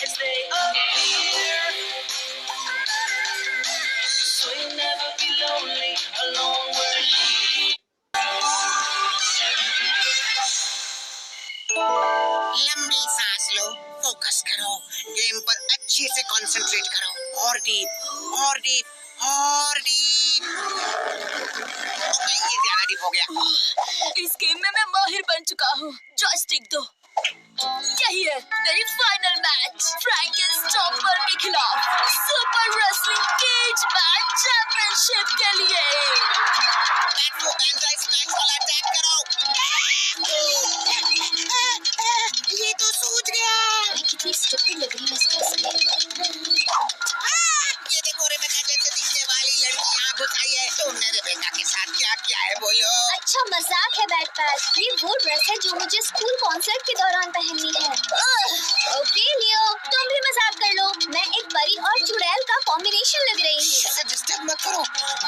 As they appear, so you'll never be lonely alone we're here. लंबी सांस लो, focus करो, game पर अच्छे से कंसंट्रेट करो, और डीप, और डीप, और डीप। ओके, ये ज्यादा डीप हो गया। इस गेम में मैं माहिर बन चुका हूँ। जॉयस्टिक दो। यही है मेरी फाइनल मैच फ्रैंकेनस्टॉपर के खिलाफ super wrestling cage match championship के लिए। बैटो एंड्राइड स्मैश वाला अटैक करो। ये तो सूझ गया। मैं कितनी स्टूपिड लग रही हूँ इस ड्रेस में। ये देखो, रेबेका जैसे दिखने वाली लड़की यहाँ घुस आई है। तुमने रेबेका के साथ क्या किया है बोलो? अच्छा मजाक है बैट पैच। ये वो ड्रेस है जो मुझे स्कूल कॉन्सर्ट के दौरान पहननी है। ओके लियो, तुम भी मजाक कर लो। मैं एक परी और चुड़ैल का कॉम्बिनेशन लग रही हूँ। ऐसा डिस्टर्ब मत करो,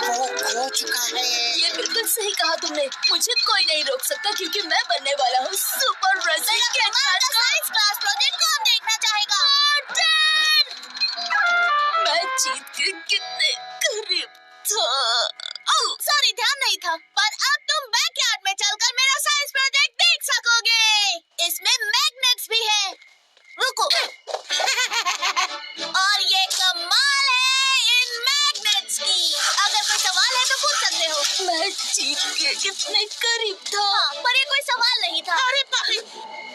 वो खो चुका है। ये बिल्कुल सही कहा तुमने। मुझे कोई नहीं रोक सकता क्योंकि मैं बनने वाला हूँ सुपर रेसलिंग केज मैच का साइंस क्लास प्रोजेक्ट। कौन देखना चाहेगा? मैं जीत के कितने करीब था। सॉरी, ध्यान नहीं था। पर अब तुम बैकयार्ड में चलकर मेरा साइंस प्रोजेक्ट देख सकोगे। इसमें मैग्नेट्स भी है। रुको। और ये कमाल है इन मैग्नेट्स की। अगर कोई सवाल है तो पूछ सकते हो। मैं जीत के कितने करीब था। पर ये कोई सवाल नहीं था। अरे बाप रे,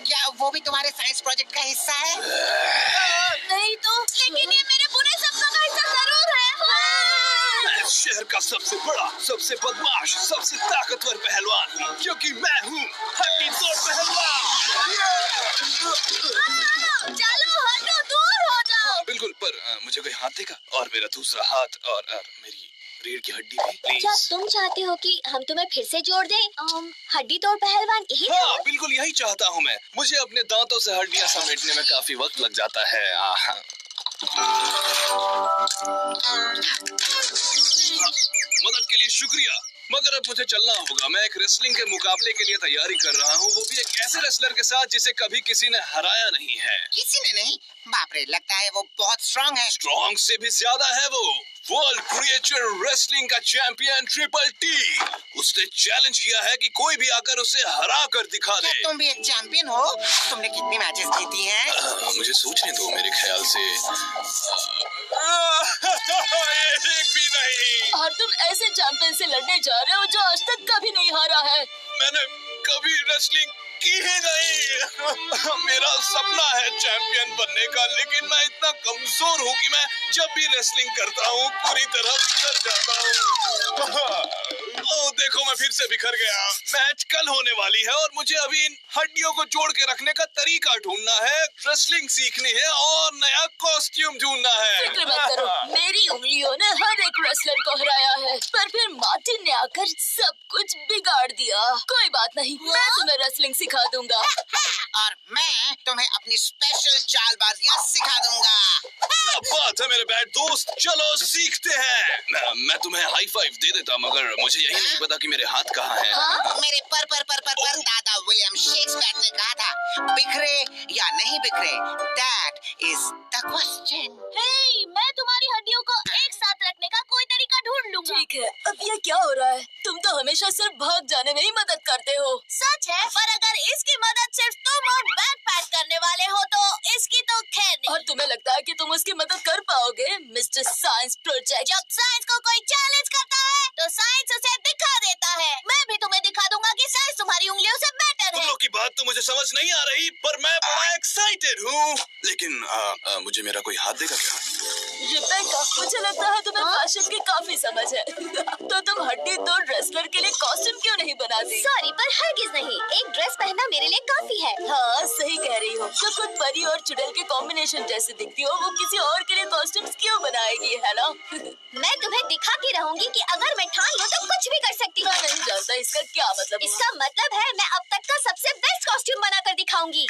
क्या वो भी तुम्हारे साइंस प्रोजेक्ट का हिस्सा है? नहीं तो, लेकिन ये मेरे बुरे सपनों का हिस्सा जरूर है। मैं शहर का सबसे बड़ा, सबसे बदमाश, सबसे ताकतवर पहलवान हूँ, क्योंकि मैं हूँ हड्डी तोड़ पहलवान। चलो हटो, दूर हो जाओ। बिल्कुल, पर मुझे कोई हाथ देगा? और मेरा दूसरा हाथ और मेरी रीढ़ की हड्डी भी, प्लीज। क्या तुम चाहते हो कि हम तुम्हें फिर से जोड़ दें? हड्डी तोड़ पहलवान यही था? हाँ, बिल्कुल यही चाहता हूँ मैं। मुझे अपने दांतों से हड्डियाँ समेटने में काफी वक्त लग जाता है। मदद के लिए शुक्रिया, मगर अब मुझे चलना होगा। मैं एक रेसलिंग के मुकाबले के लिए तैयारी कर रहा हूँ, वो भी एक ऐसे रेसलर के साथ जिसे कभी किसी ने हराया नहीं है। किसी ने नहीं? बाप रे, लगता है वो बहुत स्ट्रांग है। स्ट्रॉन्ग से भी ज्यादा है वो। वर्ल्ड क्रिएचर रेसलिंग का चैंपियन ट्रिपल टी। उसने चैलेंज किया है कि कोई भी आकर उसे हरा कर दिखा दे। क्या तुम भी एक चैंपियन हो? तुमने कितनी मैचेस जीती हैं? मुझे सोचने दो, मेरे ख्याल से एक भी नहीं। और तुम ऐसे चैंपियन से लड़ने जा रहे हो जो आज तक कभी नहीं हारा है। मैंने कभी रेसलिंग की ही नहीं। मेरा सपना है चैंपियन बनने का, लेकिन मैं इतना कमजोर हूँ कि मैं जब भी रेसलिंग करता हूँ पूरी तरह बिखर जाता हूँ। ओह देखो, मैं फिर से बिखर गया। मैच कल होने वाली है और मुझे अभी इन हड्डियों को जोड़ के रखने का तरीका ढूंढना है, रेसलिंग सीखनी है और नया कॉस्ट्यूम ढूंढना है। फिक्र मत करो, मेरी उंगलियों ने हर एक रेसलर को हराया है, पर फिर मार्टिन ने आकर सब कुछ बिगाड़ दिया। कोई बात नहीं, मैं तुम्हें रेसलिंग सिखा दूंगा। और मैं तुम्हें अपनी स्पेशल चालबाजियां सिखा दूंगा। क्या बात है मेरे बैड दोस्त, चलो सीखते हैं। मैं तुम्हें हाई फाइव दे देता, मगर मुझे यही नहीं पता कि मेरे हाथ कहाँ हैं। मेरे पर दादा विलियम शेक्सपियर ने कहा था, बिखरे या नहीं बिखरे, दैट इज द क्वेश्चन। हे, मैं तुम्हारी हड्डियों को एक साथ रखने का कोई तरीका ढूंढ लूंगा। ठीक है, अब ये क्या हो रहा है? तुम तो हमेशा सिर्फ भाग जाने में ही मदद करते हो। सच है, पर अगर इसकी मदद सिर्फ तुम और बैक पैक करने वाले हो तो इसकी तो खैर नहीं। और तुम्हें लगता है कि तुम उसकी मदद कर पाओगे, मिस्टर साइंस प्रोजेक्ट? जब साइंस को कोई चैलेंज करता है तो साइंस उसे दिखा देता है। मैं भी तुम्हें दिखा दूंगा कि साइंस तुम्हारी उंगलियों से बेटर तुम है। लोग की बात तो मुझे समझ नहीं आ रही, पर मैं बड़ा एक्साइटेड हूँ। लेकिन मुझे मेरा कोई हाथ देगा क्या? रिबेका, मुझे लगता है तुम्हें फैशन की काफी समझ है। तो तुम हड्डी तोड़ रेसलर के लिए कॉस्ट्यूम क्यों नहीं बनाती? सॉरी, पर हरगिज नहीं। एक ड्रेस पहनना मेरे लिए काफी है। हाँ, सही कह रही हो। जो खुद परी और चुड़ैल के कॉम्बिनेशन जैसे दिखती हो, वो किसी और के लिए कॉस्ट्यूम्स क्यों बनाएगी, है ना? मैं तुम्हें दिखा के रहूंगी कि अगर मैं ठान लूं तो कुछ भी कर सकती हूँ। पता इसका क्या मतलब। इसका मतलब है मैं अब तक का सबसे बेस्ट कॉस्ट्यूम बनाकर दिखाऊंगी।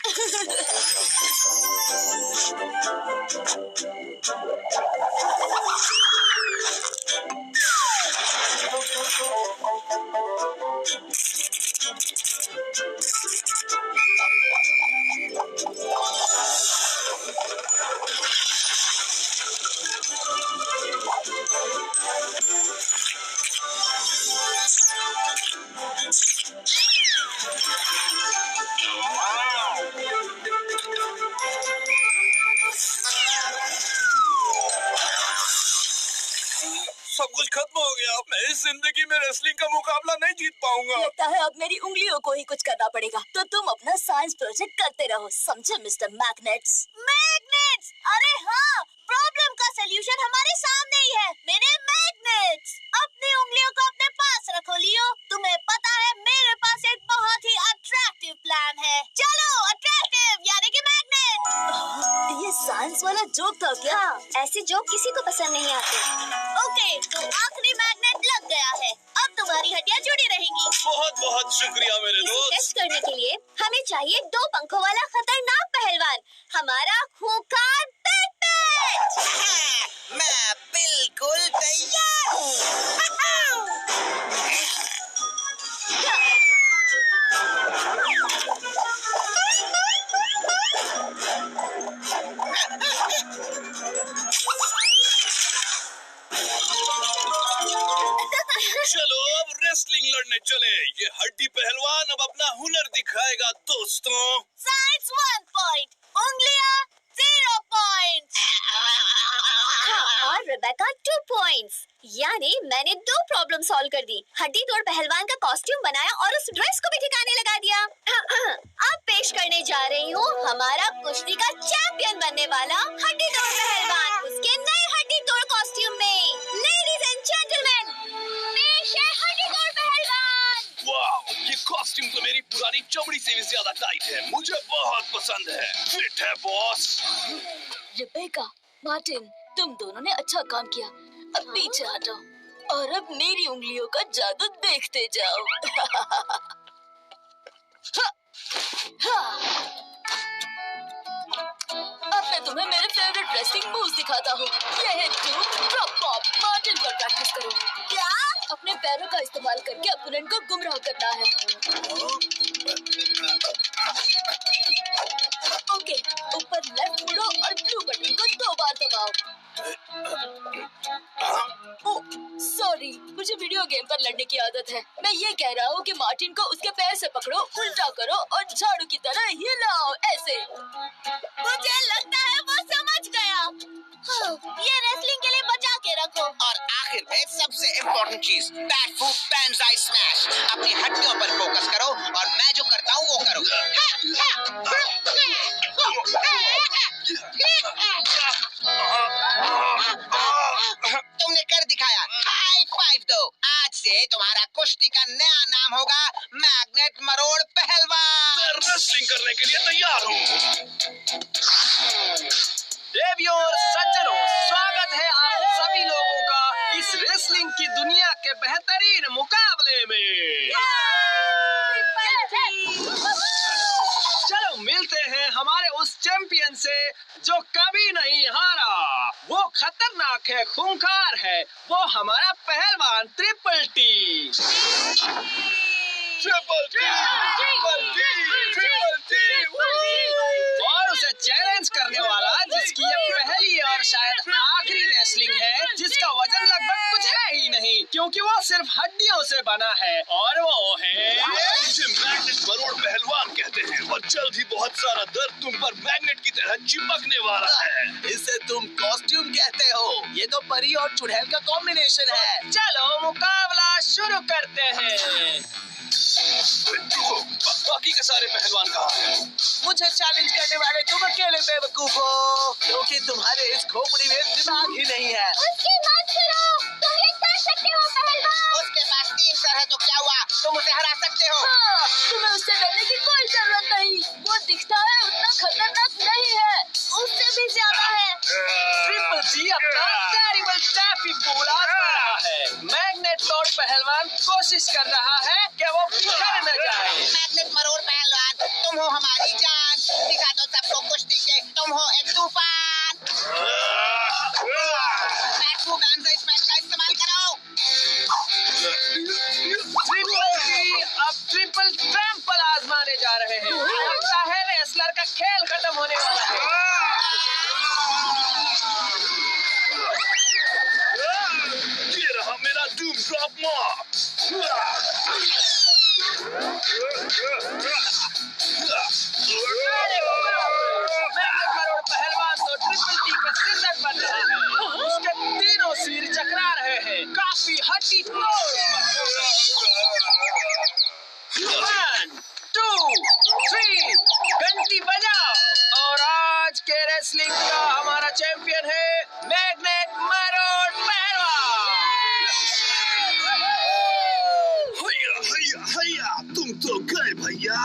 सब कुछ खत्म हो गया। मैं इस जिंदगी में रेसलिंग का मुकाबला नहीं जीत पाऊंगा। लगता है अब मेरी उंगलियों को ही कुछ करना पड़ेगा। तो तुम अपना साइंस प्रोजेक्ट करते रहो, समझे मिस्टर मैग्नेट्स? मैग्नेट्स? अरे हाँ, प्रॉब्लम का सलूशन हमारे सामने ही है। मेरे मैग्नेट्स, अपनी उंगलियों को अपने पास रखो लियो। तुम्हें पता है मेरे पास एक बहुत ही अट्रैक्टिव प्लान है। चलो, अट्रैक्टिव यानी कि मैग्नेट। ये साइंस वाला जोक था क्या? ऐसे जोक किसी को पसंद नहीं आते। ओके, तो आखिरी मैग्नेट लग गया है। अब तुम्हारी हड्डियां जुड़ी रहेंगी। बहुत बहुत शुक्रिया मेरे दोस्त। टेस्ट करने के लिए हमें चाहिए 2 पंखों वाला खतरनाक पहलवान, हमारा खूंखार बैकपैच। मैं बिल्कुल तैयार हूँ। चलो अब रेसलिंग लड़ने चले। ये हड्डी पहलवान अब अपना हुनर दिखाएगा दोस्तों। साइंस 1 पॉइंट, उंगलियां 0 पॉइंट। और रेबेका 2 पॉइंट्स। यानी मैंने 2 प्रॉब्लम सॉल्व कर दी। हड्डी तोड़ पहलवान का कॉस्ट्यूम बनाया और उस ड्रेस को भी ठिकाने लगा दिया। अब पेश करने जा रही हूँ हमारा कुश्ती का चैंपियन बनने वाला हड्डी तोड़ पहलवान, उसके नए हड्डी तोड़ कॉस्ट्यूम में। लेडीज एंड जेंटलमैन, पेश है हड्डी तोड़ पहलवान। वाह, ये कॉस्ट्यूम तो मेरी पुरानी चमड़ी से भी ज्यादा टाइट है। मुझे बहुत पसंद है। फिट है बॉस। रेबेका, मार्टिन, तुम दोनों ने अच्छा काम किया। अब पीछे हटो और अब मेरी उंगलियों का जादू देखते जाओ। अब मैं तुम्हें मेरे फेवरेट रेसलिंग मूव्स दिखाता हूँ। ये है ड्रॉप पॉप। मार्टिन पर प्रैक्टिस करो। क्या? अपने पैरों का इस्तेमाल करके अपोनेंट को गुमराह करना है। ओके, ऊपर लेफ्ट मुड़ो और ब्लू बटन को 2 बार दबाओ। सॉरी, मुझे वीडियो गेम पर लड़ने की आदत है। मैं ये कह रहा हूँ कि मार्टिन को उसके पैर से पकड़ो, उल्टा करो और झाड़ू की तरह हिलाओ, ऐसे। मुझे लगता है वो समझ गया। ये रेसलिंग के लिए बचा के रखो। और आखिर में सबसे इम्पोर्टेंट चीज, बैट फूट बैंजाई स्मैश। अपनी हड्डियों पर फोकस करो और मैं जो करता हूँ वो करो। तुमने कर दिखाया। हाई 5 दो। आज से तुम्हारा कुश्ती का नया नाम होगा मैग्नेट मरोड़ पहलवान। मैं रेसलिंग करने के लिए तैयार हूँ। देवियों और सज्जनों, स्वागत है आप सभी लोगों का इस रेसलिंग की दुनिया के बेहतरीन मुकाबले में। चलो मिलते हैं हमारे उस चैंपियन से जो कभी नहीं हारा। वो खतरनाक है, खूंखार है, वो हमारा पहलवान ट्रिपल टी। और उसे चैलेंज करने वाला जिसकी ये पहली और शायद आखिरी रेसलिंग है, जिसका वजन लगभग कुछ है ही नहीं क्योंकि वो सिर्फ हड्डियों से बना है, और वो है इसे मैग्नेट मरोड़ पहलवान कहते हैं और जल्द ही बहुत सारा दर्द तुम पर मैग्नेट की तरह चिपकने वाला है। इसे तुम कॉस्ट्यूम कहते हो। ये तो परी और चुड़ैल का कॉम्बिनेशन है। चलो मुकाबला शुरू करते हैं। बाकी के सारे पहलवान कहाँ हैं? मुझे चैलेंज करने वाले तुम अकेले बेवकूफ हो, क्योंकि तुम्हारे इस खोपड़ी में दिमाग ही नहीं है। उसकी मत करो, तुम ये कर सकते हो पहलवान। उसके पास 3 सर है तो क्या हुआ? तुम उसे हरा सकते हो। हाँ, तुम्हें उससे डरने की कोई जरूरत नहीं। वो दिखता है उतना खतरनाक नहीं है, उससे भी ज्यादा है। ट्रिपल जी अपना टेरिबल टैफी पूल आजमा रहा है। मैग्नेट तोड़ पहलवान कोशिश कर रहा है कि वो बिखर न जाए। मैग्नेट मरोड़ पहलवान, तुम हो हमारी जान। दिखा दो सबको कुश्ती के, तुम हो एक तूफान। बैटू गन से स्मैश का इस्तेमाल करो। ट्रिपल जी अब ट्रिपल ट्रैम्पल आजमाने जा रहे हैं। लगता है रेसलर का खेल खत्म होने वाला है। ये रहा मेरा डूम ड्रॉप मॉप। मैग्नेट मरोड़ पहलवान तो ट्रिपल टी का सिंदर बन रहा है। उसके तीनों सिर चकरा रहे हैं। काफी हड्डी तोड़। 1, 2, 3 घंटी बजाओ। और आज के रेसलिंग का हमारा चैंपियन है मैग्नेट मरोड़ पहलवान। हैया हैया हैया, तुम तो गए भैया।